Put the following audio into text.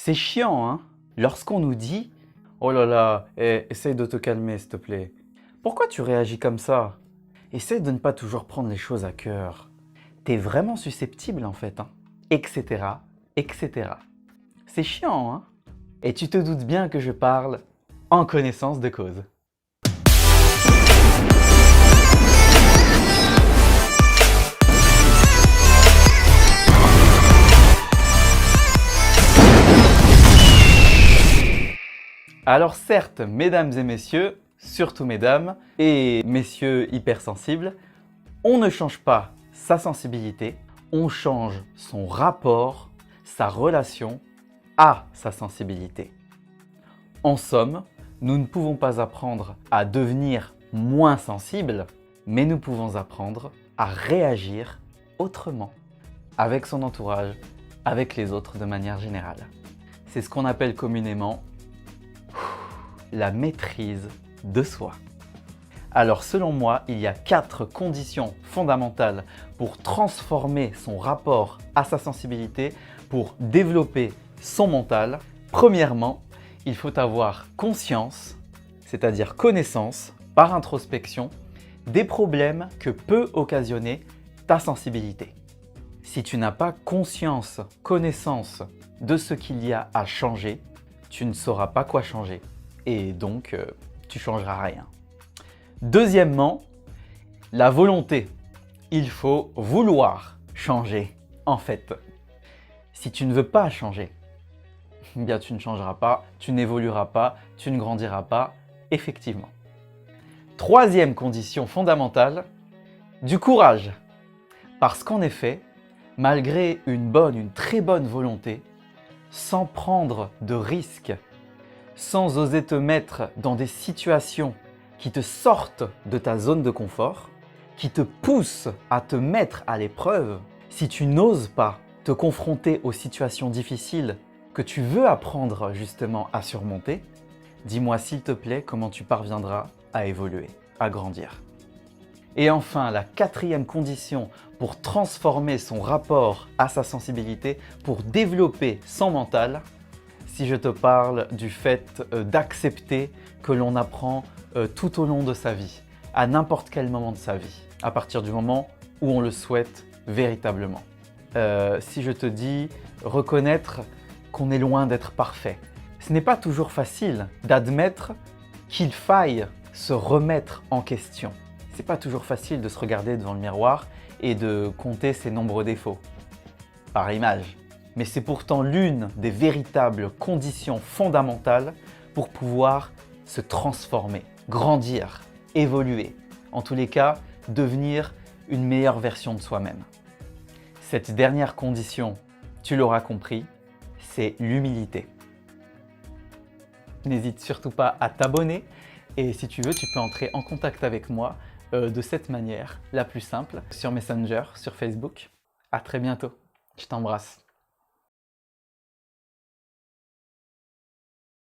C'est chiant, hein, lorsqu'on nous dit « Oh là là, essaye de te calmer, s'il te plaît. Pourquoi tu réagis comme ça? Essaye de ne pas toujours prendre les choses à cœur. T'es vraiment susceptible en fait, hein, etc., etc. » C'est chiant, hein? Et tu te doutes bien que je parle en connaissance de cause. Alors certes, mesdames et messieurs, surtout mesdames et messieurs hypersensibles, on ne change pas sa sensibilité, on change son rapport, sa relation à sa sensibilité. En somme, nous ne pouvons pas apprendre à devenir moins sensibles, mais nous pouvons apprendre à réagir autrement, avec son entourage, avec les autres de manière générale. C'est ce qu'on appelle communément la maîtrise de soi. Alors selon moi, il y a 4 conditions fondamentales pour transformer son rapport à sa sensibilité, pour développer son mental. Premièrement, il faut avoir conscience, c'est-à-dire connaissance, par introspection, des problèmes que peut occasionner ta sensibilité. Si tu n'as pas conscience, connaissance de ce qu'il y a à changer, tu ne sauras pas quoi changer. Et donc, tu ne changeras rien. Deuxièmement, la volonté. Il faut vouloir changer, en fait. Si tu ne veux pas changer, bien tu ne changeras pas, tu n'évolueras pas, tu ne grandiras pas, effectivement. Troisième condition fondamentale, du courage. Parce qu'en effet, malgré une très bonne volonté, sans prendre de risques, sans oser te mettre dans des situations qui te sortent de ta zone de confort, qui te poussent à te mettre à l'épreuve, si tu n'oses pas te confronter aux situations difficiles que tu veux apprendre justement à surmonter, dis-moi s'il te plaît comment tu parviendras à évoluer, à grandir. Et enfin, la 4e condition pour transformer son rapport à sa sensibilité, pour développer son mental, si je te parle du fait d'accepter que l'on apprend tout au long de sa vie, à n'importe quel moment de sa vie, à partir du moment où on le souhaite véritablement. Si je te dis reconnaître qu'on est loin d'être parfait, ce n'est pas toujours facile d'admettre qu'il faille se remettre en question. C'est pas toujours facile de se regarder devant le miroir et de compter ses nombreux défauts, par image. Mais c'est pourtant l'une des véritables conditions fondamentales pour pouvoir se transformer, grandir, évoluer. En tous les cas, devenir une meilleure version de soi-même. Cette dernière condition, tu l'auras compris, c'est l'humilité. N'hésite surtout pas à t'abonner et si tu veux, tu peux entrer en contact avec moi de cette manière, la plus simple, sur Messenger, sur Facebook. À très bientôt. Je t'embrasse.